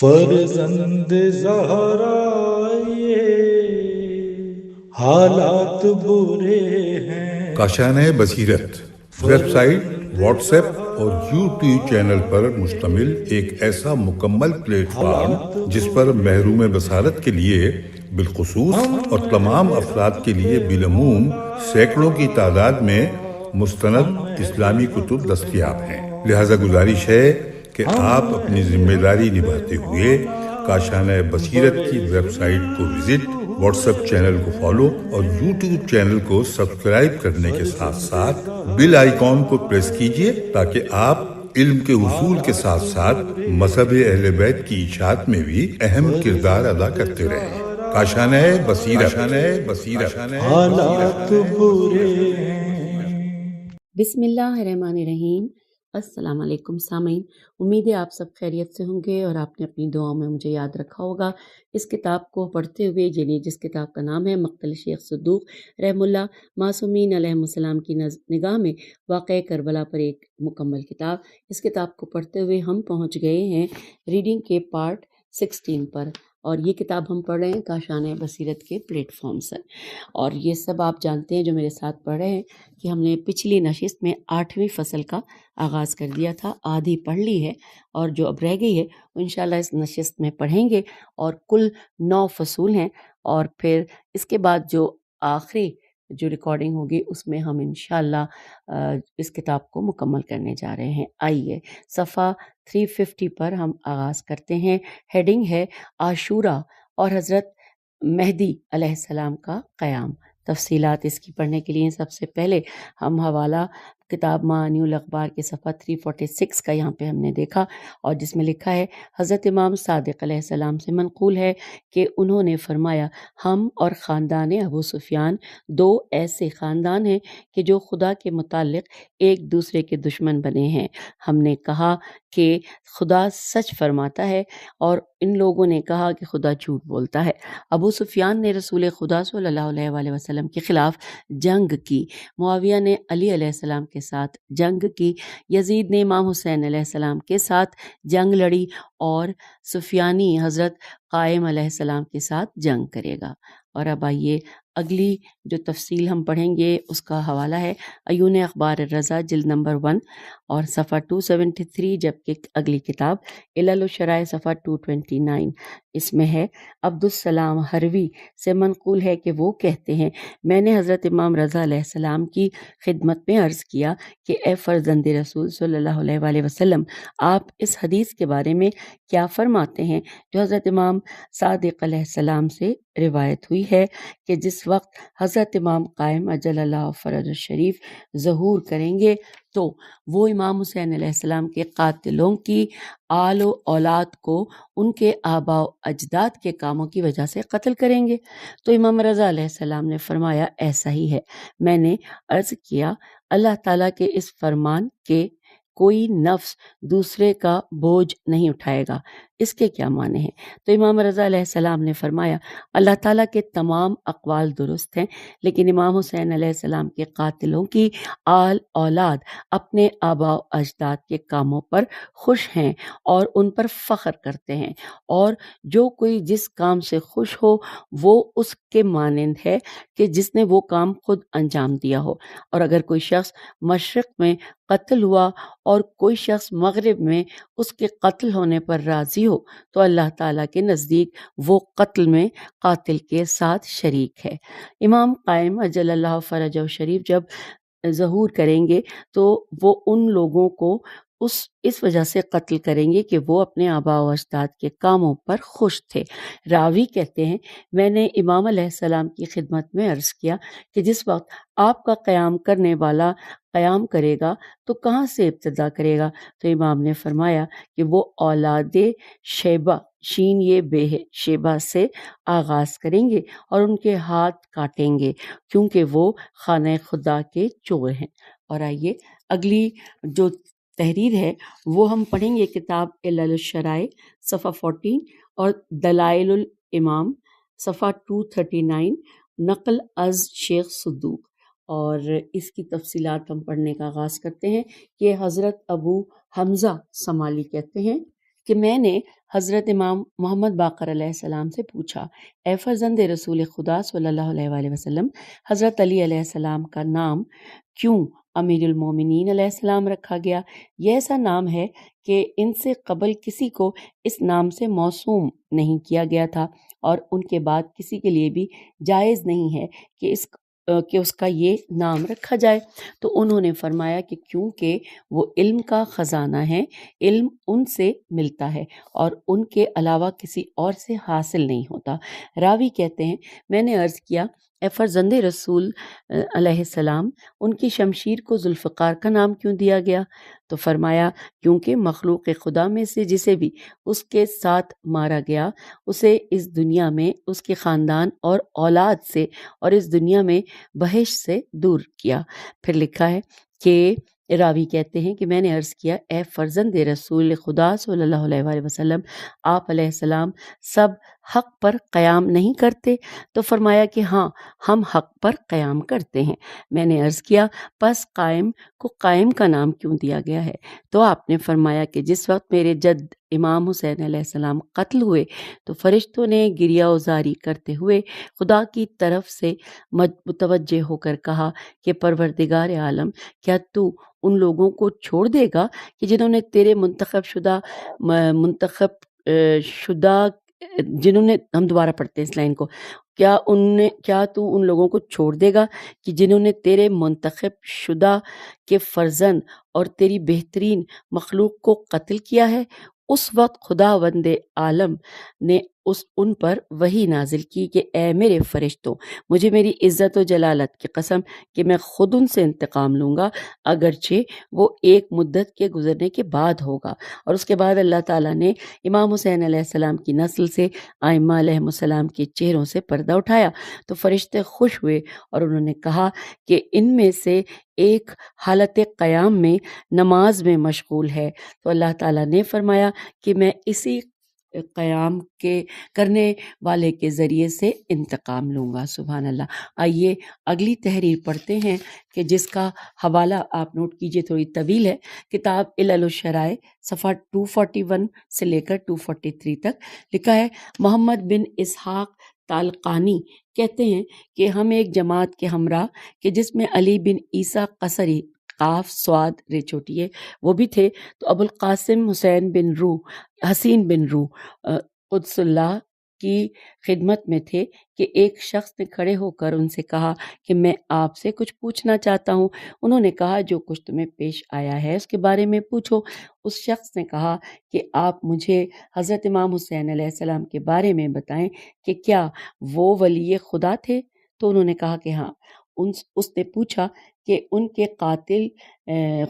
فرزند زہرا یہ حالات برے ہیں۔ کاشانۂ بصیرت ویب سائٹ، واٹس ایپ اور یوٹیوب چینل پر مشتمل ایک ایسا مکمل پلیٹ فارم جس پر محروم بصارت کے لیے بالخصوص اور تمام افراد کے لیے بالعموم سینکڑوں کی تعداد میں مستند اسلامی کتب دستیاب ہیں۔ لہذا گزارش ہے کہ آپ اپنی ذمہ داری نبھاتے ہوئے کاشانۂ بصیرت کی ویب سائٹ کو وزٹ، واٹس ایپ چینل کو فالو اور یوٹیوب چینل کو سبسکرائب کرنے کے ساتھ ساتھ بیل آئیکن کو پریس کیجئے تاکہ آپ علم کے حصول کے ساتھ ساتھ مذہب اہل بیت کی اشاعت میں بھی اہم کردار ادا کرتے رہیں۔ کاشانۂ بصیرت۔ حالات برے ہیں۔ بسم اللہ الرحمن الرحیم۔ السلام علیکم سامعین، امید ہے آپ سب خیریت سے ہوں گے اور آپ نے اپنی دعاؤں میں مجھے یاد رکھا ہوگا۔ اس کتاب کو پڑھتے ہوئے، یعنی جس کتاب کا نام ہے مقتل شیخ صدوق رحم اللہ، معصومین علیہ السلام کی نگاہ میں واقع کربلا پر ایک مکمل کتاب، اس کتاب کو پڑھتے ہوئے ہم پہنچ گئے ہیں ریڈنگ کے پارٹ 16 پر، اور یہ کتاب ہم پڑھ رہے ہیں کاشانۂ بصیرت کے پلیٹ فارم سے۔ اور یہ سب آپ جانتے ہیں جو میرے ساتھ پڑھ رہے ہیں کہ ہم نے پچھلی نشست میں 8ویں فصل کا آغاز کر دیا تھا، آدھی پڑھ لی ہے اور جو اب رہ گئی ہے وہ انشاءاللہ اس نشست میں پڑھیں گے، اور کل 9 فصول ہیں، اور پھر اس کے بعد جو آخری جو ریکارڈنگ ہوگی اس میں ہم انشاءاللہ اس کتاب کو مکمل کرنے جا رہے ہیں۔ آئیے صفحہ 350 پر ہم آغاز کرتے ہیں۔ ہیڈنگ ہے عاشورہ اور حضرت مہدی علیہ السلام کا قیام۔ تفصیلات اس کی پڑھنے کے لیے سب سے پہلے ہم حوالہ کتاب معانی الاخبار کے صفحہ 346 کا یہاں پہ ہم نے دیکھا، اور جس میں لکھا ہے حضرت امام صادق علیہ السلام سے منقول ہے کہ انہوں نے فرمایا، ہم اور خاندان ابو سفیان 2 ایسے خاندان ہیں کہ جو خدا کے متعلق ایک دوسرے کے دشمن بنے ہیں۔ ہم نے کہا کہ خدا سچ فرماتا ہے، اور ان لوگوں نے کہا کہ خدا جھوٹ بولتا ہے۔ ابو سفیان نے رسول خدا صلی اللہ علیہ وآلہ وسلم کے خلاف جنگ کی، معاویہ نے علی علیہ السلام کے ساتھ جنگ کی، یزید نے امام حسین علیہ السلام کے ساتھ جنگ لڑی، اور سفیانی حضرت قائم علیہ السلام کے ساتھ جنگ کرے گا۔ اور اب آئیے اگلی جو تفصیل ہم پڑھیں گے اس کا حوالہ ہے عیون اخبار الرضا جلد نمبر 1 اور صفحہ 273، جبکہ اگلی کتاب علل الشرائع صفحہ 229۔ اس میں ہے عبدالسلام حروی سے منقول ہے کہ وہ کہتے ہیں، میں نے حضرت امام رضا علیہ السلام کی خدمت میں عرض کیا کہ اے فرزند رسول صلی اللہ علیہ وآلہ وسلم، آپ اس حدیث کے بارے میں کیا فرماتے ہیں جو حضرت امام صادق علیہ السلام سے روایت ہوئی ہے کہ جس وقت حضرت امام قائم اجل اللہ فرج الشریف ظہور کریں گے تو وہ امام حسین علیہ السلام کے قاتلوں کی آل و اولاد کو ان کے آباء و اجداد کے کاموں کی وجہ سے قتل کریں گے۔ تو امام رضا علیہ السلام نے فرمایا، ایسا ہی ہے۔ میں نے عرض کیا، اللہ تعالیٰ کے اس فرمان کے کوئی نفس دوسرے کا بوجھ نہیں اٹھائے گا، اس کے کیا معنی ہیں؟ تو امام رضا علیہ السلام نے فرمایا، اللہ تعالیٰ کے تمام اقوال درست ہیں، لیکن امام حسین علیہ السلام کے قاتلوں کی آل اولاد اپنے آباء و اجداد کے کاموں پر خوش ہیں اور ان پر فخر کرتے ہیں، اور جو کوئی جس کام سے خوش ہو وہ اس کے مانند ہے کہ جس نے وہ کام خود انجام دیا ہو۔ اور اگر کوئی شخص مشرق میں قتل ہوا اور کوئی شخص مغرب میں اس کے قتل ہونے پر راضی ہو تو اللہ تعالیٰ کے نزدیک وہ قتل میں قاتل کے ساتھ شریک ہے۔ امام قائم اجل اللہ فرجہ شریف جب ظہور کریں گے تو وہ ان لوگوں کو اس وجہ سے قتل کریں گے کہ وہ اپنے آباء و اجداد کے کاموں پر خوش تھے۔ راوی کہتے ہیں، میں نے امام علیہ السلام کی خدمت میں عرض کیا کہ جس وقت آپ کا قیام کرنے والا قیام کرے گا تو کہاں سے ابتدا کرے گا؟ تو امام نے فرمایا کہ وہ اولاد شیبہ، شین یہ بے ہے، شیبہ سے آغاز کریں گے اور ان کے ہاتھ کاٹیں گے کیونکہ وہ خانہ خدا کے چور ہیں۔ اور آئیے اگلی جو تحریر ہے وہ ہم پڑھیں گے کتاب علل الشرائع صفحہ 14 اور دلائل الامام صفحہ 239، نقل از شیخ صدوق۔ اور اس کی تفصیلات ہم پڑھنے کا آغاز کرتے ہیں کہ حضرت ابو حمزہ سمالی کہتے ہیں کہ میں نے حضرت امام محمد باقر علیہ السلام سے پوچھا، اے فرزند رسول خدا صلی اللہ علیہ وآلہ وسلم، حضرت علی علیہ السلام کا نام کیوں امیر المومنین علیہ السلام رکھا گیا؟ یہ ایسا نام ہے کہ ان سے قبل کسی کو اس نام سے موسوم نہیں کیا گیا تھا، اور ان کے بعد کسی کے لیے بھی جائز نہیں ہے کہ اس کا یہ نام رکھا جائے۔ تو انہوں نے فرمایا کہ کیونکہ وہ علم کا خزانہ ہے، علم ان سے ملتا ہے اور ان کے علاوہ کسی اور سے حاصل نہیں ہوتا۔ راوی کہتے ہیں، میں نے عرض کیا، اے فرزند رسول علیہ السلام، ان کی شمشیر کو ذوالفقار کا نام کیوں دیا گیا؟ تو فرمایا، کیونکہ مخلوق خدا میں سے جسے بھی اس کے ساتھ مارا گیا، اسے اس دنیا میں اس کے خاندان اور اولاد سے اور اس دنیا میں بہشت سے دور کیا۔ پھر لکھا ہے کہ راوی کہتے ہیں کہ میں نے عرض کیا، اے فرزند رسول خدا صلی اللہ علیہ وآلہ وسلم، آپ علیہ السلام سب حق پر قیام نہیں کرتے؟ تو فرمایا کہ ہاں، ہم حق پر قیام کرتے ہیں۔ میں نے عرض کیا، پس قائم کو قائم کا نام کیوں دیا گیا ہے؟ تو آپ نے فرمایا کہ جس وقت میرے جد امام حسین علیہ السلام قتل ہوئے تو فرشتوں نے گریہ وزاری کرتے ہوئے خدا کی طرف سے متوجہ ہو کر کہا کہ پروردگار عالم، کیا تو ان لوگوں کو چھوڑ دے گا کہ جنہوں نے تیرے جنہوں نے ہم دوبارہ پڑھتے ہیں اس لائن کو، کیا تو ان لوگوں کو چھوڑ دے گا کہ جنہوں نے تیرے منتخب شدہ کے فرزند اور تیری بہترین مخلوق کو قتل کیا ہے؟ اس وقت خداوند عالم نے ان پر وحی نازل کی کہ اے میرے فرشتوں، مجھے میری عزت و جلالت کی قسم کہ میں خود ان سے انتقام لوں گا، اگرچہ وہ ایک مدت کے گزرنے کے بعد ہوگا۔ اور اس کے بعد اللہ تعالیٰ نے امام حسین علیہ السلام کی نسل سے ائمہ علیہ السلام کے چہروں سے پردہ اٹھایا تو فرشتے خوش ہوئے اور انہوں نے کہا کہ ان میں سے ایک حالت قیام میں نماز میں مشغول ہے۔ تو اللہ تعالیٰ نے فرمایا کہ میں اسی قیام کے کرنے والے کے ذریعے سے انتقام لوں گا۔ سبحان اللہ۔ آئیے اگلی تحریر پڑھتے ہیں کہ جس کا حوالہ آپ نوٹ کیجئے، تھوڑی طویل ہے، کتاب علل الشرائع، صفحہ 241 سے لے کر 243 تک لکھا ہے۔ محمد بن اسحاق تالقانی کہتے ہیں کہ ہم ایک جماعت کے ہمراہ کہ جس میں علی بن عیسیٰ قصری، قاف سواد رے چھوٹی ہے، وہ بھی تھے، تو ابو القاسم حسین بن روح قدس اللہ کی خدمت میں تھے کہ ایک شخص نے کھڑے ہو کر ان سے کہا کہ میں آپ سے کچھ پوچھنا چاہتا ہوں۔ انہوں نے کہا، جو کچھ تمہیں پیش آیا ہے اس کے بارے میں پوچھو۔ اس شخص نے کہا کہ آپ مجھے حضرت امام حسین علیہ السلام کے بارے میں بتائیں کہ کیا وہ ولی خدا تھے؟ تو انہوں نے کہا کہ ہاں۔ اس نے پوچھا کہ ان کے قاتل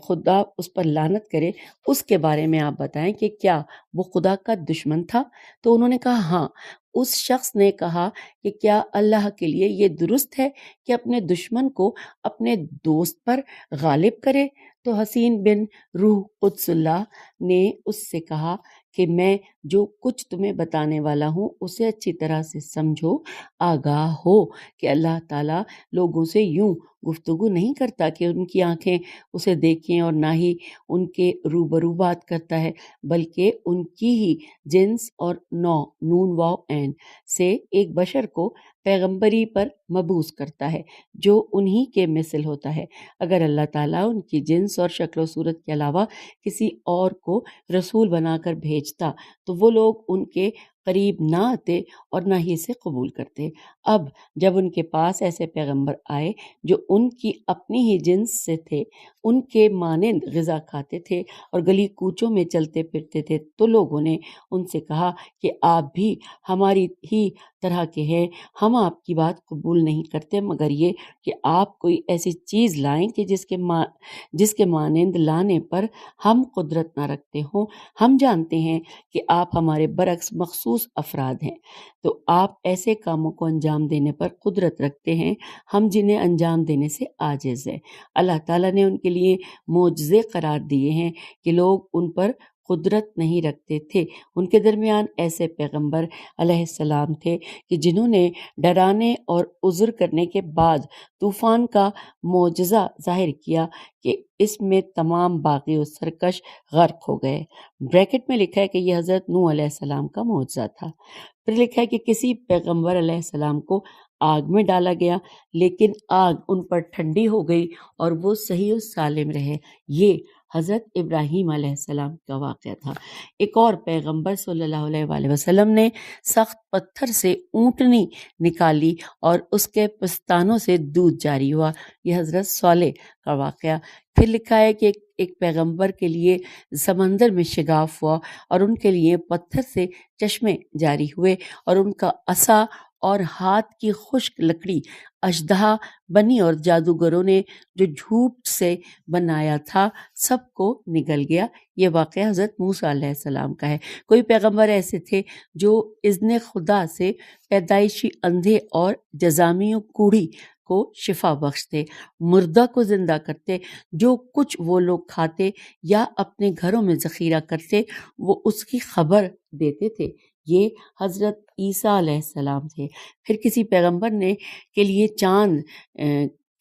خدا اس پر لعنت کرے، اس کے بارے میں آپ بتائیں کہ کیا وہ خدا کا دشمن تھا؟ تو انہوں نے کہا ہاں۔ اس شخص نے کہا کہ کیا اللہ کے لیے یہ درست ہے کہ اپنے دشمن کو اپنے دوست پر غالب کرے؟ تو حسین بن روح قدس اللہ نے اس سے کہا کہ میں جو کچھ تمہیں بتانے والا ہوں اسے اچھی طرح سے سمجھو، آگاہ ہو کہ اللہ تعالیٰ لوگوں سے یوں گفتگو نہیں کرتا کہ ان کی آنکھیں اسے دیکھیں، اور نہ ہی ان کے روبرو بات کرتا ہے، بلکہ ان کی ہی جنس اور نوع نون واو عین سے ایک بشر کو پیغمبری پر مبعوث کرتا ہے جو انہی کے مثل ہوتا ہے۔ اگر اللہ تعالیٰ ان کی جنس اور شکل و صورت کے علاوہ کسی اور کو رسول بنا کر بھیجتا تو وہ لوگ ان کے قریب نہ آتے اور نہ ہی اسے قبول کرتے۔ اب جب ان کے پاس ایسے پیغمبر آئے جو ان کی اپنی ہی جنس سے تھے، ان کے مانند غذا کھاتے تھے اور گلی کوچوں میں چلتے پھرتے تھے، تو لوگوں نے ان سے کہا کہ آپ بھی ہماری ہی طرح کے ہیں، ہم آپ کی بات قبول نہیں کرتے مگر یہ کہ آپ کوئی ایسی چیز لائیں کہ جس کے مانند لانے پر ہم قدرت نہ رکھتے ہوں۔ ہم جانتے ہیں کہ آپ ہمارے برعکس مخصوص افراد ہیں، تو آپ ایسے کاموں کو انجام دینے پر قدرت رکھتے ہیں ہم جنہیں انجام دینے سے عاجز ہے۔ اللہ تعالیٰ نے ان کے لیے معجزے قرار دیے ہیں کہ لوگ ان پر قدرت نہیں رکھتے تھے۔ ان کے درمیان ایسے پیغمبر علیہ السلام تھے کہ جنہوں نے ڈرانے اور عذر کرنے کے بعد طوفان کا معجزہ ظاہر کیا کہ اس میں تمام باغی و سرکش غرق ہو گئے۔ بریکٹ میں لکھا ہے کہ یہ حضرت نوح علیہ السلام کا معجزہ تھا۔ پھر لکھا ہے کہ کسی پیغمبر علیہ السلام کو آگ میں ڈالا گیا لیکن آگ ان پر ٹھنڈی ہو گئی اور وہ صحیح و سالم رہے۔ یہ حضرت ابراہیم علیہ السلام کا واقعہ تھا۔ ایک اور پیغمبر صلی اللہ علیہ وآلہ وسلم نے سخت پتھر سے اونٹنی نکالی اور اس کے پستانوں سے دودھ جاری ہوا۔ یہ حضرت صالح کا واقعہ۔ پھر لکھا ہے کہ ایک پیغمبر کے لیے سمندر میں شگاف ہوا اور ان کے لیے پتھر سے چشمے جاری ہوئے اور ان کا عصا اور ہاتھ کی خشک لکڑی اژدہا بنی اور جادوگروں نے جو جھوٹ سے بنایا تھا سب کو نگل گیا۔ یہ واقعہ حضرت موسیٰ علیہ السلام کا ہے۔ کوئی پیغمبر ایسے تھے جو اذن خدا سے پیدائشی اندھے اور جزامی و کوڑی کو شفا بخشتے، مردہ کو زندہ کرتے، جو کچھ وہ لوگ کھاتے یا اپنے گھروں میں ذخیرہ کرتے وہ اس کی خبر دیتے تھے۔ یہ حضرت عیسیٰ علیہ السلام تھے۔ پھر کسی پیغمبر نے کے لیے چاند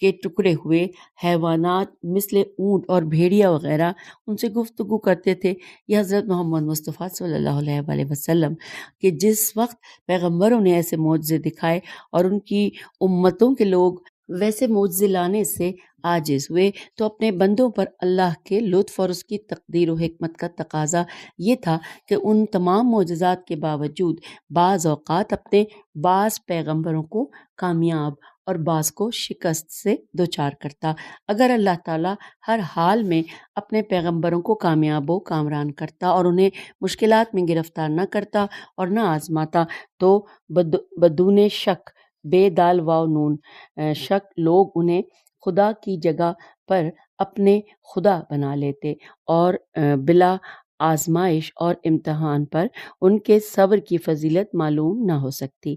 کے ٹکڑے ہوئے حیوانات مثل اونٹ اور بھیڑیا وغیرہ ان سے گفتگو کرتے تھے۔ یہ حضرت محمد مصطفیٰ صلی اللہ علیہ وآلہ وسلم کہ جس وقت پیغمبروں نے ایسے معجزے دکھائے اور ان کی امتوں کے لوگ ویسے معجزے لانے سے عاجز ہوئے تو اپنے بندوں پر اللہ کے لطف اور اس کی تقدیر و حکمت کا تقاضا یہ تھا کہ ان تمام معجزات کے باوجود بعض اوقات اپنے بعض پیغمبروں کو کامیاب اور بعض کو شکست سے دوچار کرتا۔ اگر اللہ تعالیٰ ہر حال میں اپنے پیغمبروں کو کامیاب و کامران کرتا اور انہیں مشکلات میں گرفتار نہ کرتا اور نہ آزماتا تو بدون شک بے دال واو نون شک لوگ انہیں خدا کی جگہ پر اپنے خدا بنا لیتے اور بلا آزمائش اور امتحان پر ان کے صبر کی فضیلت معلوم نہ ہو سکتی۔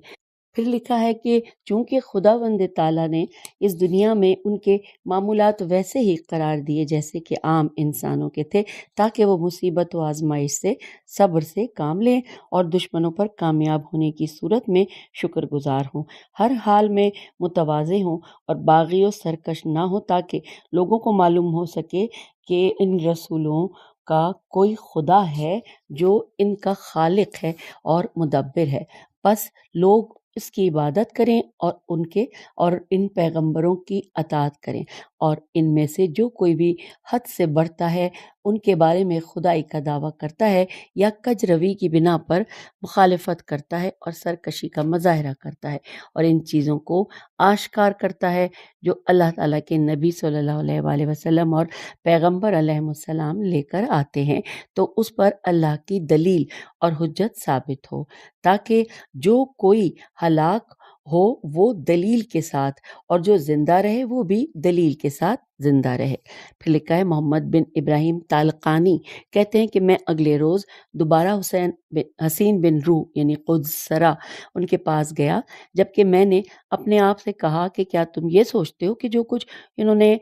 پھر لکھا ہے کہ چونکہ خداوند تعالیٰ نے اس دنیا میں ان کے معمولات ویسے ہی قرار دیے جیسے کہ عام انسانوں کے تھے تاکہ وہ مصیبت و آزمائش سے صبر سے کام لیں اور دشمنوں پر کامیاب ہونے کی صورت میں شکر گزار ہوں، ہر حال میں متواضع ہوں اور باغی و سرکش نہ ہوں تاکہ لوگوں کو معلوم ہو سکے کہ ان رسولوں کا کوئی خدا ہے جو ان کا خالق ہے اور مدبر ہے، پس لوگ اس کی عبادت کریں اور ان پیغمبروں کی اطاعت کریں، اور ان میں سے جو کوئی بھی حد سے بڑھتا ہے ان کے بارے میں خدائی کا دعویٰ کرتا ہے یا کج روی کی بنا پر مخالفت کرتا ہے اور سرکشی کا مظاہرہ کرتا ہے اور ان چیزوں کو آشکار کرتا ہے جو اللہ تعالیٰ کے نبی صلی اللہ علیہ وآلہ وسلم اور پیغمبر علیہ السلام لے کر آتے ہیں تو اس پر اللہ کی دلیل اور حجت ثابت ہو، تاکہ جو کوئی ہلاک ہو وہ دلیل کے ساتھ اور جو زندہ رہے وہ بھی دلیل کے ساتھ زندہ رہے۔ پھر لکھا ہے محمد بن ابراہیم طالقانی کہتے ہیں کہ میں اگلے روز دوبارہ حسین بن روح یعنی قدس سرا ان کے پاس گیا، جبکہ میں نے اپنے آپ سے کہا کہ کیا تم یہ سوچتے ہو کہ جو کچھ انہوں نے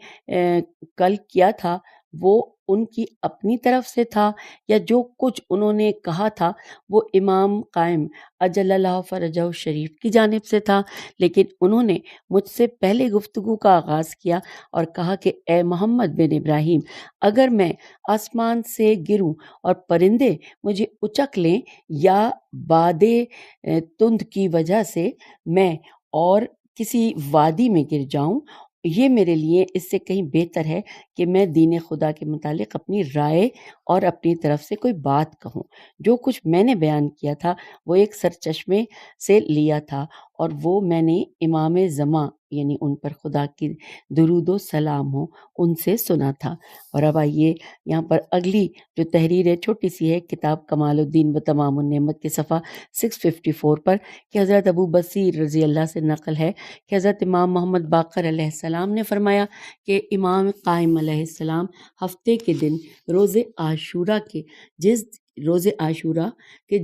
کل کیا تھا وہ ان کی اپنی طرف سے تھا یا جو کچھ انہوں نے کہا تھا وہ امام قائم اجل اللہ فرجہ شریف کی جانب سے تھا، لیکن انہوں نے مجھ سے پہلے گفتگو کا آغاز کیا اور کہا کہ اے محمد بن ابراہیم، اگر میں آسمان سے گروں اور پرندے مجھے اچک لیں یا باد تند کی وجہ سے میں اور کسی وادی میں گر جاؤں، یہ میرے لیے اس سے کہیں بہتر ہے کہ میں دین خدا کے متعلق اپنی رائے اور اپنی طرف سے کوئی بات کہوں۔ جو کچھ میں نے بیان کیا تھا وہ ایک سرچشمے سے لیا تھا اور وہ میں نے امام زمان یعنی ان پر خدا کی درود و سلام ہو ان سے سنا تھا۔ اور اب آئیے یہاں پر اگلی جو تحریر ہے چھوٹی سی ہے، کتاب کمال الدین و تمام النعمت کے صفحہ 654 پر، کہ حضرت ابو بصیر رضی اللہ سے نقل ہے کہ حضرت امام محمد باقر علیہ السلام نے فرمایا کہ امام قائم علیہ السلام ہفتے کے دن روز عاشورہ کے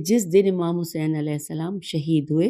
جس دن امام حسین علیہ السلام شہید ہوئے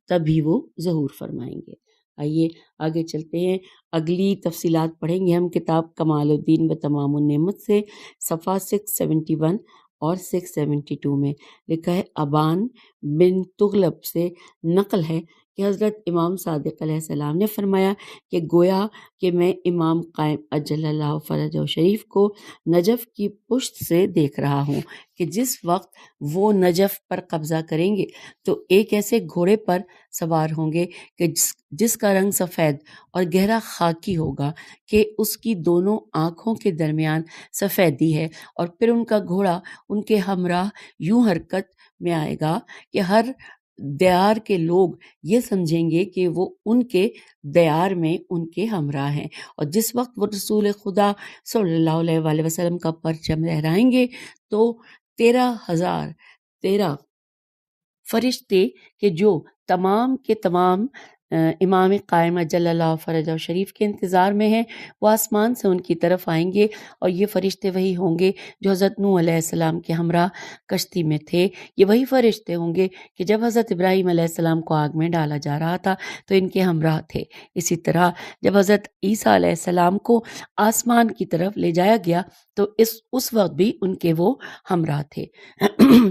تبھی وہ ظہور فرمائیں گے۔ آئیے آگے چلتے ہیں، اگلی تفصیلات پڑھیں گے ہم کتاب کمال الدین و تمام النعمت سے صفحہ 671 اور 672 میں لکھا ہے ابان بن تغلب سے نقل ہے کہ حضرت امام صادق علیہ السلام نے فرمایا کہ گویا کہ میں امام قائم اجل اللہ فرجہ شریف کو نجف کی پشت سے دیکھ رہا ہوں کہ جس وقت وہ نجف پر قبضہ کریں گے تو ایک ایسے گھوڑے پر سوار ہوں گے کہ جس کا رنگ سفید اور گہرا خاکی ہوگا کہ اس کی دونوں آنکھوں کے درمیان سفیدی ہے، اور پھر ان کا گھوڑا ان کے ہمراہ یوں حرکت میں آئے گا کہ ہر دیار کے لوگ یہ سمجھیں گے کہ وہ ان کے دیار میں ان کے ہمراہ ہیں، اور جس وقت وہ رسول خدا صلی اللہ علیہ وآلہ وسلم کا پرچم لہرائیں گے تو 13,013 فرشتے کہ جو تمام کے تمام امام قائم اجل اللہ فرجہ شریف کے انتظار میں ہیں، وہ آسمان سے ان کی طرف آئیں گے، اور یہ فرشتے وہی ہوں گے جو حضرت نوح علیہ السلام کے ہمراہ کشتی میں تھے۔ یہ وہی فرشتے ہوں گے کہ جب حضرت ابراہیم علیہ السلام کو آگ میں ڈالا جا رہا تھا تو ان کے ہمراہ تھے۔ اسی طرح جب حضرت عیسیٰ علیہ السلام کو آسمان کی طرف لے جایا گیا تو اس وقت بھی ان کے وہ ہمراہ تھے۔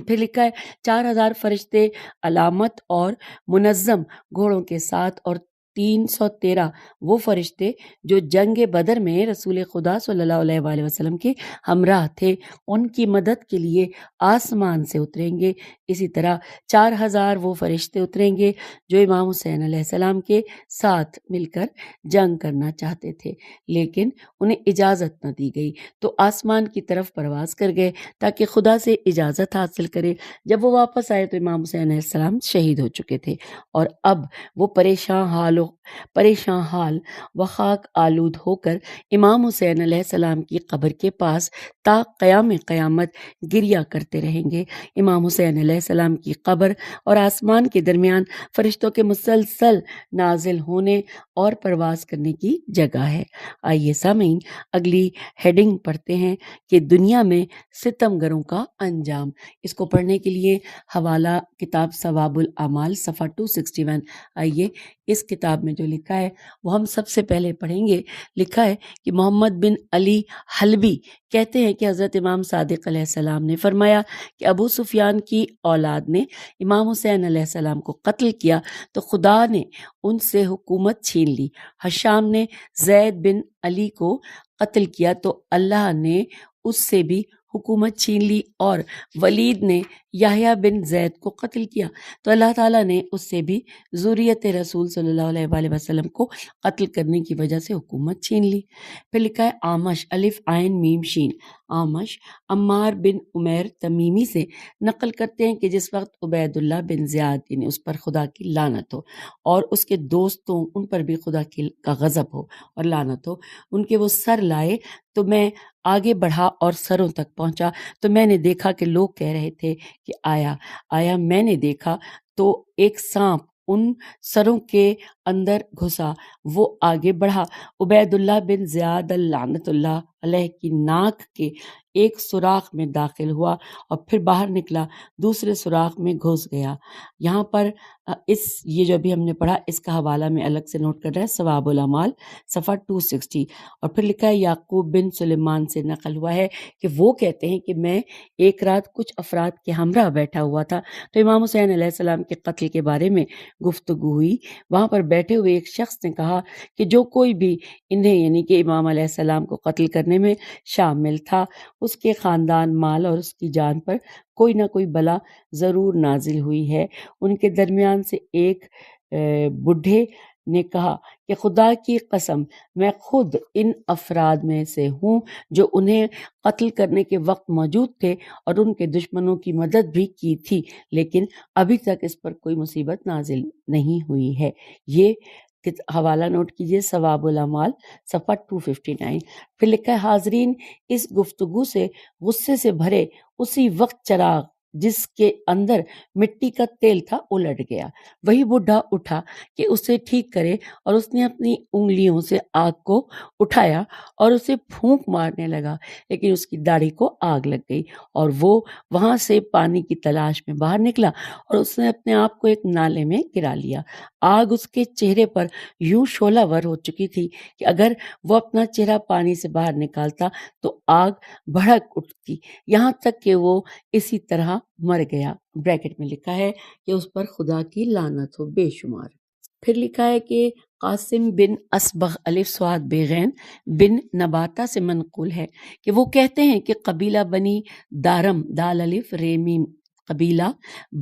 پھر لکھا ہے 4,000 فرشتے علامت اور منظم گھوڑوں کے ساتھ، اور 313 وہ فرشتے جو جنگ بدر میں رسول خدا صلی اللہ علیہ وآلہ وسلم کے ہمراہ تھے، ان کی مدد کے لیے آسمان سے اتریں گے۔ اسی طرح 4,000 وہ فرشتے اتریں گے جو امام حسین علیہ السلام کے ساتھ مل کر جنگ کرنا چاہتے تھے، لیکن انہیں اجازت نہ دی گئی تو آسمان کی طرف پرواز کر گئے تاکہ خدا سے اجازت حاصل کرے۔ جب وہ واپس آئے تو امام حسین علیہ السلام شہید ہو چکے تھے، اور اب وہ پریشان حال و خاک آلود ہو کر امام حسین علیہ السلام کی قبر کے پاس تا قیام قیامت گریہ کرتے رہیں گے۔ امام حسین علیہ السلام کی قبر اور آسمان کے درمیان فرشتوں کے مسلسل نازل ہونے اور پرواز کرنے کی جگہ ہے۔ آئیے سامعین اگلی ہیڈنگ پڑھتے ہیں کہ دنیا میں ستمگروں کا انجام۔ اس کو پڑھنے کے لیے حوالہ کتاب ثواب الاعمال صفحہ 261۔ آئیے اس کتاب میں جو لکھا ہے وہ ہم سب سے پہلے پڑھیں گے۔ لکھا ہے کہ محمد بن علی حلبی کہتے ہیں کہ حضرت امام صادق علیہ السلام نے فرمایا کہ ابو سفیان کی اولاد نے امام حسین علیہ السلام کو قتل کیا تو خدا نے ان سے حکومت چھین لی۔ ہشام نے زید بن علی کو قتل کیا تو اللہ نے اس سے بھی حکومت چھین لی، اور ولید نے یحییٰ بن زید کو قتل کیا تو اللہ تعالیٰ نے اس سے بھی ذریت رسول صلی اللہ علیہ وآلہ وسلم کو قتل کرنے کی وجہ سے حکومت چھین لی۔ پھر لکھا ہے آمش الف عین میم شین، آمش عمار بن عمیر تمیمی سے نقل کرتے ہیں کہ جس وقت عبید اللہ بن زیاد یعنی اس پر خدا کی لعنت ہو اور اس کے دوستوں ان پر بھی خدا کا غضب ہو اور لعنت ہو، ان کے وہ سر لائے تو میں آگے بڑھا اور سروں تک پہنچا تو میں نے دیکھا کہ لوگ کہہ رہے تھے کہ آیا میں نے دیکھا تو ایک سانپ ان سروں کے اندر گھسا، وہ آگے بڑھا، عبید اللہ بن زیاد لعنت اللہ علیہ کی ناک کے ایک سوراخ میں داخل ہوا اور پھر باہر نکلا، دوسرے سوراخ میں گھس گیا۔ یہاں پر یہ جو ابھی ہم نے پڑھا اس کا حوالہ میں الگ سے نوٹ کر رہا ہے، ثواب الاعمال صفحہ 260۔ اور پھر لکھا ہے یعقوب بن سلیمان سے نقل ہوا ہے کہ وہ کہتے ہیں کہ میں ایک رات کچھ افراد کے ہمراہ بیٹھا ہوا تھا تو امام حسین علیہ السلام کے قتل کے بارے میں گفتگو ہوئی۔ وہاں پر بیٹھے ہوئے ایک شخص نے کہا کہ جو کوئی بھی انہیں یعنی کہ امام علیہ السلام کو قتل کرنے میں شامل تھا، اس کے خاندان، مال اور اس کی جان پر کوئی نہ کوئی بلا ضرور نازل ہوئی ہے۔ ان کے درمیان سے ایک بوڑھے نے کہا کہ خدا کی قسم میں خود ان افراد میں سے ہوں جو انہیں قتل کرنے کے وقت موجود تھے اور ان کے دشمنوں کی مدد بھی کی تھی، لیکن ابھی تک اس پر کوئی مصیبت نازل نہیں ہوئی ہے۔ یہ حوالہ نوٹ کیجئے، ثواب الاعمال صفحہ 259۔ پھر لکھا ہے حاضرین اس گفتگو سے غصے سے بھرے اسی وقت چراغ جس کے اندر مٹی کا تیل تھا الٹ گیا۔ وہی بوڑھا اٹھا کہ اسے ٹھیک کرے اور اس نے اپنی انگلیوں سے آگ کو اٹھایا اور اسے پھونک مارنے لگا، لیکن اس کی داڑھی کو آگ لگ گئی اور وہ وہاں سے پانی کی تلاش میں باہر نکلا اور اس نے اپنے آپ کو ایک نالے میں گرا لیا۔ آگ اس کے چہرے پر یوں شعلہ ور ہو چکی تھی کہ اگر وہ اپنا چہرہ پانی سے باہر نکالتا تو آگ بھڑک اٹھتی، یہاں تک کہ وہ اسی طرح مر گیا۔ بریکٹ میں لکھا ہے کہ اس پر خدا کی لعنت ہو بے شمار۔ پھر لکھا ہے کہ قاسم بن اسبغ الف صاد بیغین بن نباتہ سے منقول ہے کہ وہ کہتے ہیں کہ قبیلہ بنی دارم دال الف رے میم قبیلہ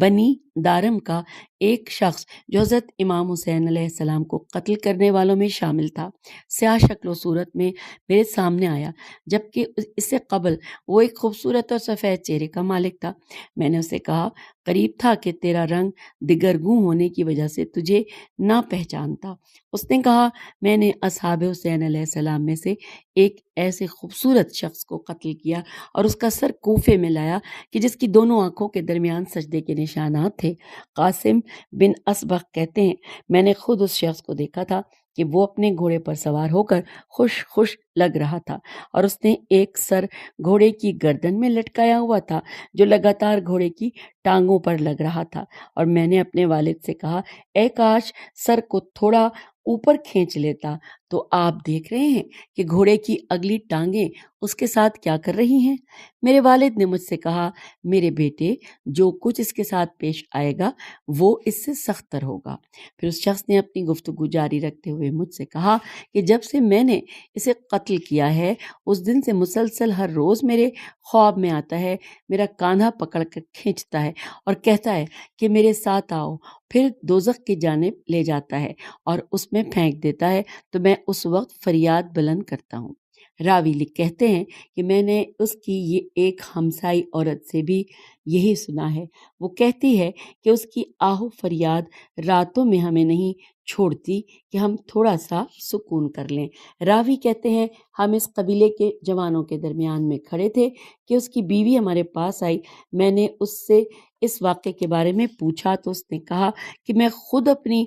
بنی دارم کا ایک شخص جو حضرت امام حسین علیہ السلام کو قتل کرنے والوں میں شامل تھا، سیاہ شکل و صورت میں میرے سامنے آیا، جبکہ اس سے قبل وہ ایک خوبصورت اور سفید چہرے کا مالک تھا۔ میں نے اسے کہا، قریب تھا کہ تیرا رنگ دگرگوں ہونے کی وجہ سے تجھے نہ پہچانتا۔ اس نے کہا، میں نے اصحاب حسین علیہ السلام میں سے ایک ایسے خوبصورت شخص کو قتل کیا اور اس کا سر کوفے میں لایا کہ جس کی دونوں آنکھوں کے درمیان سجدے کے نشانات تھے۔ قاسم بن اسبغ کہتے ہیں، میں نے خود اس شخص کو دیکھا تھا کہ وہ اپنے گھوڑے پر سوار ہو کر خوش لگ رہا تھا اور اس نے ایک سر گھوڑے کی گردن میں لٹکایا ہوا تھا جو لگاتار گھوڑے کی ٹانگوں پر لگ رہا تھا، اور میں نے اپنے والد سے کہا، اے کاش سر کو تھوڑا اوپر کھینچ لیتا۔ تو آپ دیکھ رہے ہیں کہ گھوڑے کی اگلی ٹانگیں اس کے ساتھ کیا کر رہی ہیں۔ میرے والد نے مجھ سے کہا، میرے بیٹے، جو کچھ اس کے ساتھ پیش آئے گا وہ اس سے سخت تر ہوگا۔ پھر اس شخص نے اپنی گفتگو جاری رکھتے ہوئے مجھ سے کہا کہ جب سے میں نے اسے قتل کیا ہے اس دن سے مسلسل ہر روز میرے خواب میں آتا ہے، میرا کاندھا پکڑ کر کھینچتا ہے اور کہتا ہے کہ میرے ساتھ آؤ، پھر دوزخ کی جانب لے جاتا ہے اور اس میں پھینک دیتا ہے تو میں اس وقت فریاد بلند کرتا ہوں۔ راوی کہتے ہیں کہ میں نے اس کی یہ ایک ہمسائی عورت سے بھی یہی سنا ہے۔ وہ کہتی ہے کہ اس کی آہو فریاد راتوں میں ہمیں نہیں چھوڑتی کہ ہم تھوڑا سا سکون کر لیں۔ راوی کہتے ہیں، ہم اس قبیلے کے جوانوں کے درمیان میں کھڑے تھے کہ اس کی بیوی ہمارے پاس آئی۔ میں نے اس سے اس واقعے کے بارے میں پوچھا تو اس نے کہا کہ اس نے خود اپنی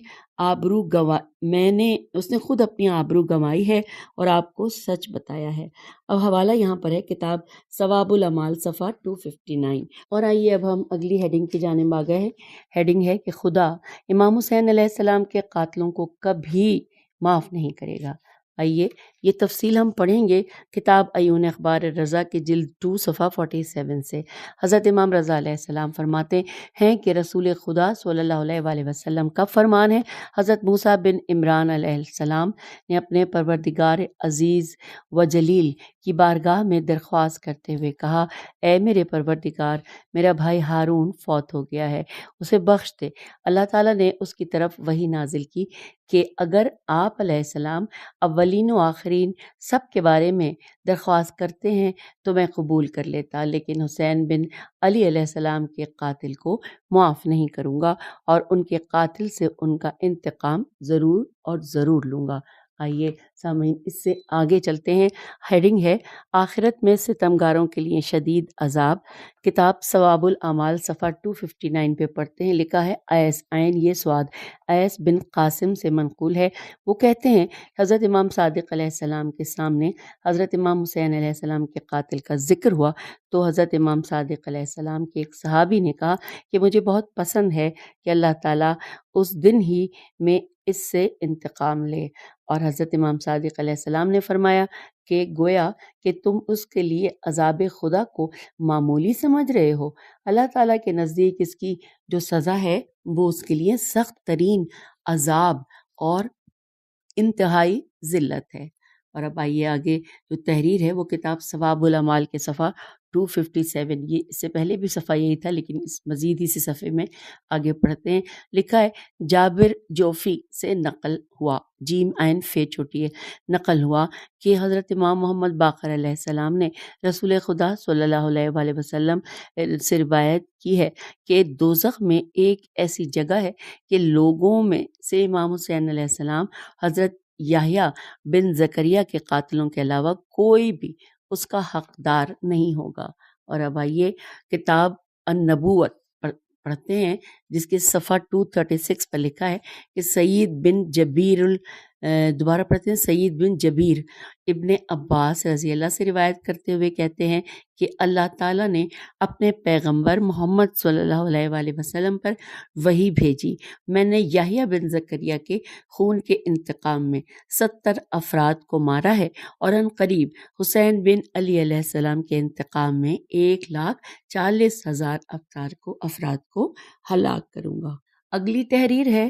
آبرو گنوائی ہے اور آپ کو سچ بتایا ہے۔ اب حوالہ یہاں پر ہے کتاب ثواب العمال صفحہ 259۔ اور آئیے اب ہم اگلی ہیڈنگ کی جانب آ گئے ہیں۔ ہیڈنگ ہے کہ خدا امام حسین علیہ السلام کے قاتلوں کو کبھی معاف نہیں کرے گا۔ آئیے یہ تفصیل ہم پڑھیں گے کتاب عیون اخبار رضا کے جلد 2 صفحہ 47 سے۔ حضرت امام رضا علیہ السلام فرماتے ہیں کہ رسول خدا صلی اللہ علیہ وآلہ وسلم کا فرمان ہے، حضرت موسیٰ بن عمران علیہ السلام نے اپنے پروردگار عزیز و جلیل کی بارگاہ میں درخواست کرتے ہوئے کہا، اے میرے پروردگار، میرا بھائی ہارون فوت ہو گیا ہے، اسے بخش دے۔ اللہ تعالیٰ نے اس کی طرف وحی نازل کی کہ اگر آپ علیہ السلام اولین و آخرین سب کے بارے میں درخواست کرتے ہیں تو میں قبول کر لیتا، لیکن حسین بن علی علیہ السلام کے قاتل کو معاف نہیں کروں گا اور ان کے قاتل سے ان کا انتقام ضرور اور ضرور لوں گا۔ آئیے سامعین اس سے آگے چلتے ہیں۔ ہیڈنگ ہے آخرت میں ستمگاروں کے لیے شدید عذاب۔ کتاب ثواب الاعمال صفحہ 259 پہ پڑھتے ہیں، لکھا ہے ایس عین یہ سواد ایس بن قاسم سے منقول ہے۔ وہ کہتے ہیں حضرت امام صادق علیہ السلام کے سامنے حضرت امام حسین علیہ السلام کے قاتل کا ذکر ہوا تو حضرت امام صادق علیہ السلام کے ایک صحابی نے کہا کہ مجھے بہت پسند ہے کہ اللہ تعالیٰ اس دن ہی میں اس سے انتقام لے، اور حضرت امام صادق علیہ السلام نے فرمایا کہ گویا کہ تم اس کے لیے عذاب خدا کو معمولی سمجھ رہے ہو، اللہ تعالیٰ کے نزدیک اس کی جو سزا ہے وہ اس کے لیے سخت ترین عذاب اور انتہائی ذلت ہے۔ اور اب آئیے آگے جو تحریر ہے وہ کتاب ثواب الاعمال کے صفحہ 257، یہ اس سے پہلے بھی صفحہ یہی تھا لیکن اس مزید اسی صفحے میں آگے پڑھتے ہیں۔ لکھا ہے جابر جوفی سے نقل ہوا، جیم عین فے چھوٹی ہے، نقل ہوا کہ حضرت امام محمد باقر علیہ السلام نے رسول خدا صلی اللہ علیہ وآلہ وسلم سے روایت کی ہے کہ دوزخ میں ایک ایسی جگہ ہے کہ لوگوں میں سے امام حسین علیہ السلام، حضرت یحییٰ بن زکریا کے قاتلوں کے علاوہ کوئی بھی اس کا حقدار نہیں ہوگا۔ اور اب آئیے کتاب النبوت پڑھتے ہیں جس کے صفحہ 236 پر لکھا ہے کہ سعید بن جبیر دوبارہ پڑھتے ہیں۔ سعید بن جبیر ابن عباس رضی اللہ سے روایت کرتے ہوئے کہتے ہیں کہ اللہ تعالیٰ نے اپنے پیغمبر محمد صلی اللہ علیہ وآلہ وسلم پر وحی بھیجی۔ میں نے یحییٰ بن زکریا کے خون کے انتقام میں 70 افراد کو مارا ہے، اور ان قریب حسین بن علی علیہ السلام کے انتقام میں 1,40,000 افراد کو ہلاک کروں گا۔ اگلی تحریر ہے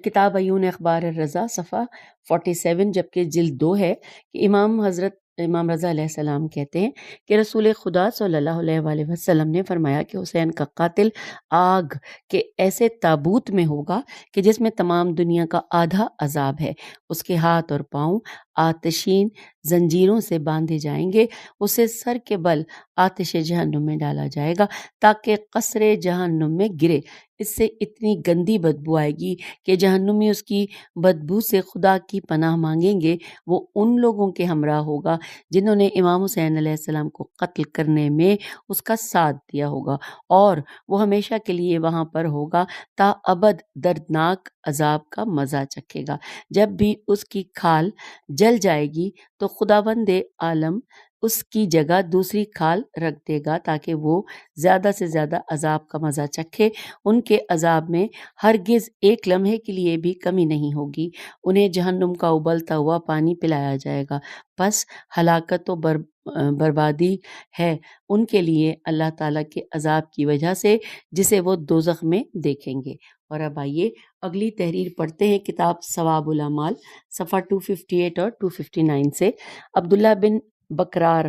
کتاب عیون اخبار الرضا صفحہ 47، جبکہ جلد 2 ہے، کہ حضرت امام رضا علیہ السلام کہتے ہیں کہ رسول خدا صلی اللہ علیہ وآلہ وسلم نے فرمایا کہ حسین کا قاتل آگ کے ایسے تابوت میں ہوگا کہ جس میں تمام دنیا کا آدھا عذاب ہے، اس کے ہاتھ اور پاؤں آتشین زنجیروں سے باندھے جائیں گے، اسے سر کے بل آتش جہنم میں ڈالا جائے گا تاکہ قصر جہنم میں گرے۔ اس سے اتنی گندی بدبو آئے گی کہ جہنمی اس کی بدبو سے خدا کی پناہ مانگیں گے۔ وہ ان لوگوں کے ہمراہ ہوگا جنہوں نے امام حسین علیہ السلام کو قتل کرنے میں اس کا ساتھ دیا ہوگا، اور وہ ہمیشہ کے لیے وہاں پر ہوگا تا ابد دردناک عذاب کا مزہ چکھے گا۔ جب بھی اس کی کھال جل جائے گی تو خداوند عالم اس کی جگہ دوسری کھال رکھ دے گا تاکہ وہ زیادہ سے زیادہ عذاب کا مزہ چکھے۔ ان کے عذاب میں ہرگز ایک لمحے کے لیے بھی کمی نہیں ہوگی۔ انہیں جہنم کا ابلتا ہوا پانی پلایا جائے گا، پس ہلاکت و بربادی ہے ان کے لیے اللہ تعالیٰ کے عذاب کی وجہ سے جسے وہ دوزخ میں دیکھیں گے۔ اور اب آئیے اگلی تحریر پڑھتے ہیں کتاب ثواب الاعمال صفحہ 258 اور 259 سے۔ عبداللہ بن بکرار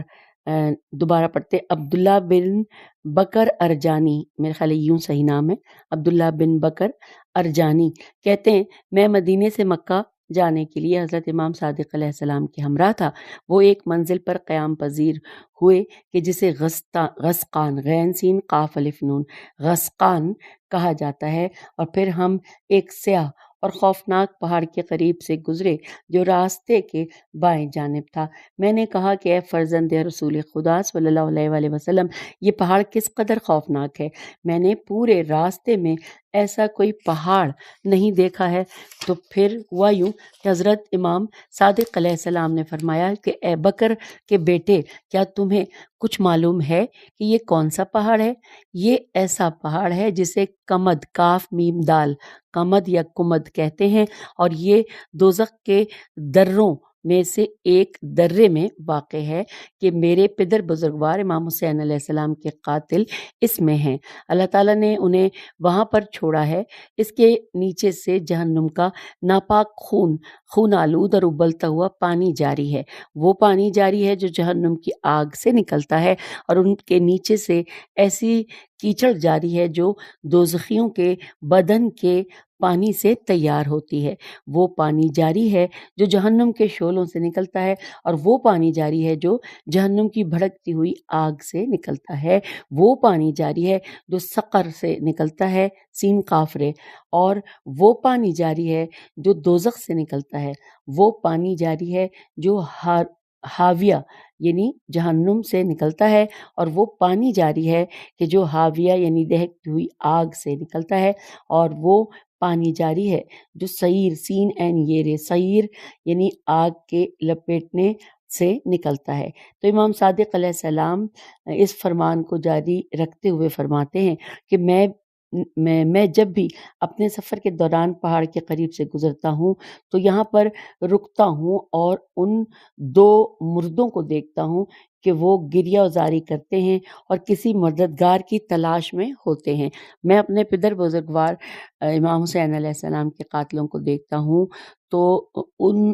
دوبارہ پڑھتے عبداللہ بن بکر ارجانی، میرے خیال یوں صحیح نام ہے، عبداللہ بن بکر ارجانی کہتے ہیں میں مدینے سے مکہ جانے کے لیے حضرت امام صادق علیہ السلام کے ہمراہ تھا۔ وہ ایک منزل پر قیام پذیر ہوئے کہ جسے غسقان غین سین قاف الف نون غسقان کہا جاتا ہے، اور پھر ہم ایک سیاہ اور خوفناک پہاڑ کے قریب سے گزرے جو راستے کے بائیں جانب تھا۔ میں نے کہا کہ اے فرزند رسول خدا صلی اللہ علیہ وآلہ وسلم، یہ پہاڑ کس قدر خوفناک ہے، میں نے پورے راستے میں ایسا کوئی پہاڑ نہیں دیکھا ہے۔ تو پھر ہوا یوں کہ حضرت امام صادق علیہ السلام نے فرمایا کہ اے بکر کے بیٹے، کیا تمہیں کچھ معلوم ہے کہ یہ کون سا پہاڑ ہے؟ یہ ایسا پہاڑ ہے جسے کمد کاف میم دال کمد یا کمد کہتے ہیں، اور یہ دوزخ کے دروں میں سے ایک درے میں واقع ہے کہ میرے پدر بزرگوار امام حسین علیہ السلام کے قاتل اس میں ہیں۔ اللہ تعالیٰ نے انہیں وہاں پر چھوڑا ہے۔ اس کے نیچے سے جہنم کا ناپاک خون آلود اور ابلتا ہوا پانی جاری ہے۔ وہ پانی جاری ہے جو جہنم کی آگ سے نکلتا ہے، اور ان کے نیچے سے ایسی کیچڑ جاری ہے جو دوزخیوں کے بدن کے پانی سے تیار ہوتی ہے۔ وہ پانی جاری ہے جو جہنم کے شعلوں سے نکلتا ہے، اور وہ پانی جاری ہے جو جہنم کی بھڑکتی ہوئی آگ سے نکلتا ہے۔ وہ پانی جاری ہے جو سقر سے نکلتا ہے سین قاف رے، اور وہ پانی جاری ہے جو دوزخ سے نکلتا ہے۔ وہ پانی جاری ہے جو حاویہ یعنی جہنم سے نکلتا ہے، اور وہ پانی جاری ہے کہ جو حاویہ یعنی دہکتی ہوئی آگ سے نکلتا ہے، اور وہ پانی جاری ہے جو سعیر سین این یرے سعیر یعنی آگ کے لپیٹنے سے نکلتا ہے۔ تو امام صادق علیہ السلام اس فرمان کو جاری رکھتے ہوئے فرماتے ہیں کہ میں جب بھی اپنے سفر کے دوران پہاڑ کے قریب سے گزرتا ہوں تو یہاں پر رکتا ہوں اور ان 2 مردوں کو دیکھتا ہوں کہ وہ گریہ وزاری کرتے ہیں اور کسی مددگار کی تلاش میں ہوتے ہیں۔ میں اپنے پدر بزرگوار امام حسین علیہ السلام کے قاتلوں کو دیکھتا ہوں تو ان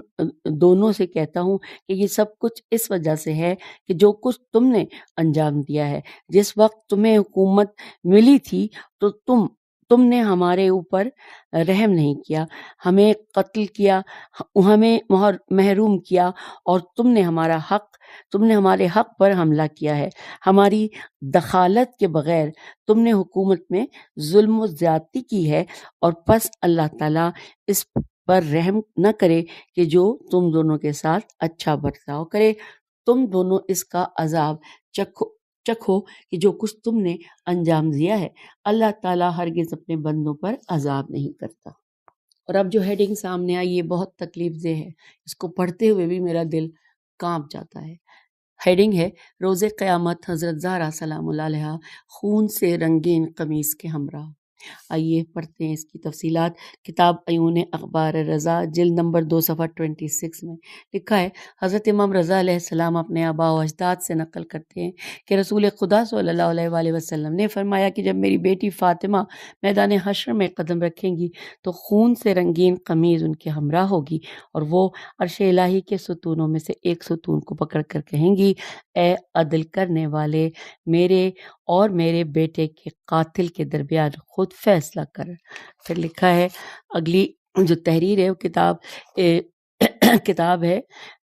دونوں سے کہتا ہوں کہ یہ سب کچھ اس وجہ سے ہے کہ جو کچھ تم نے انجام دیا ہے۔ جس وقت تمہیں حکومت ملی تھی تو تم نے ہمارے اوپر رحم نہیں کیا، ہمیں قتل کیا، ہمیں محروم کیا، اور تم نے ہمارے حق پر حملہ کیا ہے۔ ہماری دخالت کے بغیر تم نے حکومت میں ظلم و زیادتی کی ہے، اور پس اللہ تعالیٰ اس پر رحم نہ کرے کہ جو تم دونوں کے ساتھ اچھا برتاؤ کرے۔ تم دونوں اس کا عذاب چکھو کہ جو کچھ تم نے انجام دیا ہے۔ اللہ تعالیٰ ہرگز اپنے بندوں پر عذاب نہیں کرتا۔ اور اب جو ہیڈنگ سامنے آئی یہ بہت تکلیف دہ ہے، اس کو پڑھتے ہوئے بھی میرا دل کانپ جاتا ہے۔ ہیڈنگ ہے روز قیامت حضرت زہرا سلام اللہ علیہا خون سے رنگین قمیص کے ہمراہ۔ آئیے پڑھتے ہیں اس کی تفصیلات۔ کتاب عیون اخبار رضا جلد نمبر 2 صفحہ 26 میں لکھا ہے، حضرت امام رضا علیہ السلام اپنے آباء و اجداد سے نقل کرتے ہیں کہ رسول خدا صلی اللہ علیہ وآلہ وسلم نے فرمایا کہ جب میری بیٹی فاطمہ میدان حشر میں قدم رکھیں گی تو خون سے رنگین قمیض ان کے ہمراہ ہوگی، اور وہ عرش الہی کے ستونوں میں سے ایک ستون کو پکڑ کر کہیں گی، اے عدل کرنے والے، میرے اور میرے بیٹے کے قاتل کے درمیان خود فیصلہ کر۔ پھر لکھا ہے، اگلی جو تحریر ہے وہ کتاب ہے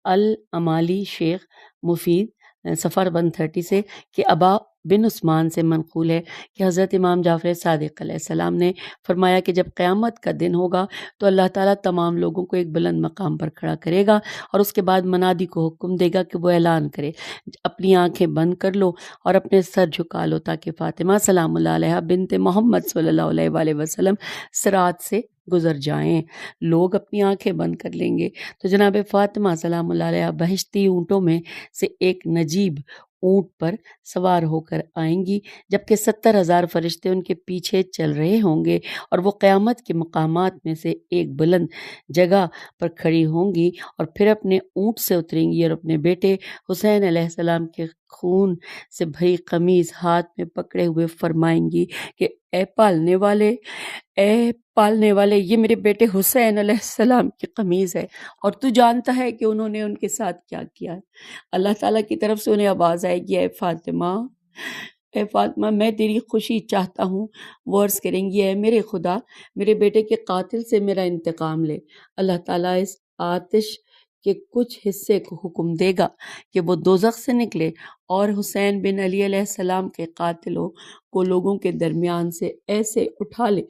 الامالی شیخ مفید صفحہ 130 سے، کہ ابا بن عثمان سے منقول ہے کہ حضرت امام جعفر صادق علیہ السلام نے فرمایا کہ جب قیامت کا دن ہوگا تو اللہ تعالیٰ تمام لوگوں کو ایک بلند مقام پر کھڑا کرے گا، اور اس کے بعد منادی کو حکم دے گا کہ وہ اعلان کرے، اپنی آنکھیں بند کر لو اور اپنے سر جھکا لو تاکہ فاطمہ سلام اللہ علیہ بنت محمد صلی اللہ علیہ وآلہ وسلم صراط سے گزر جائیں۔ لوگ اپنی آنکھیں بند کر لیں گے تو جناب فاطمہ سلام اللہ علیہ بہشتی اونٹوں میں سے ایک نجیب اونٹ پر سوار ہو کر آئیں گی، جبکہ 70,000 فرشتے ان کے پیچھے چل رہے ہوں گے، اور وہ قیامت کے مقامات میں سے ایک بلند جگہ پر کھڑی ہوں گی، اور پھر اپنے اونٹ سے اتریں گی اور اپنے بیٹے حسین علیہ السلام کے خون سے بھری قمیض ہاتھ میں پکڑے ہوئے فرمائیں گی کہ اے پالنے والے، یہ میرے بیٹے حسین علیہ السلام کی قمیض ہے، اور تو جانتا ہے کہ انہوں نے ان کے ساتھ کیا کیا ہے۔ اللہ تعالیٰ کی طرف سے انہیں آواز آئے گی، اے فاطمہ میں تیری خوشی چاہتا ہوں۔ وہ عرض کریں گی، اے میرے خدا، میرے بیٹے کے قاتل سے میرا انتقام لے۔ اللہ تعالیٰ اس آتش کے کچھ حصے کو حکم دے گا کہ وہ دوزخ سے نکلے اور حسین بن علی علیہ السلام کے قاتلوں کو لوگوں کے درمیان سے ایسے اٹھا لے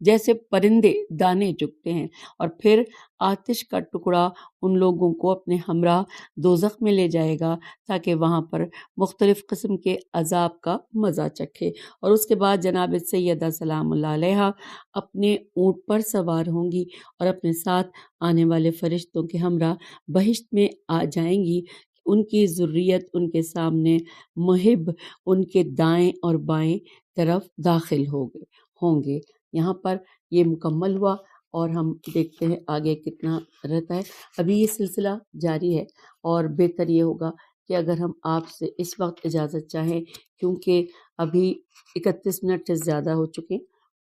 جیسے پرندے دانے چگتے ہیں، اور پھر آتش کا ٹکڑا ان لوگوں کو اپنے ہمراہ دوزخ میں لے جائے گا تاکہ وہاں پر مختلف قسم کے عذاب کا مزہ چکھے، اور اس کے بعد جناب سیدہ سلام اللہ علیہا اپنے اونٹ پر سوار ہوں گی اور اپنے ساتھ آنے والے فرشتوں کے ہمراہ بہشت میں آ جائیں گی۔ ان کی ذریت ان کے سامنے محب ان کے دائیں اور بائیں طرف داخل ہوں گے۔ یہاں پر یہ مکمل ہوا، اور ہم دیکھتے ہیں آگے کتنا رہتا ہے۔ ابھی یہ سلسلہ جاری ہے، اور بہتر یہ ہوگا کہ اگر ہم آپ سے اس وقت اجازت چاہیں، کیونکہ ابھی 31 منٹ سے زیادہ ہو چکے،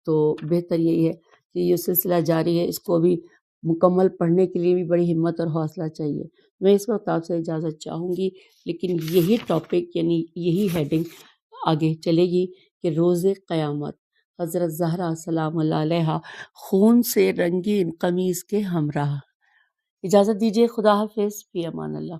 تو بہتر یہی ہے کہ یہ سلسلہ جاری ہے، اس کو بھی مکمل پڑھنے کے لیے بھی بڑی ہمت اور حوصلہ چاہیے۔ میں اس وقت آپ سے اجازت چاہوں گی، لیکن یہی ٹاپک یعنی یہی ہیڈنگ آگے چلے گی کہ روز قیامت حضرت زہرا سلام اللہ علیہا خون سے رنگین قمیص کے ہمراہ۔ اجازت دیجیے، خدا حافظ، فی امان اللہ۔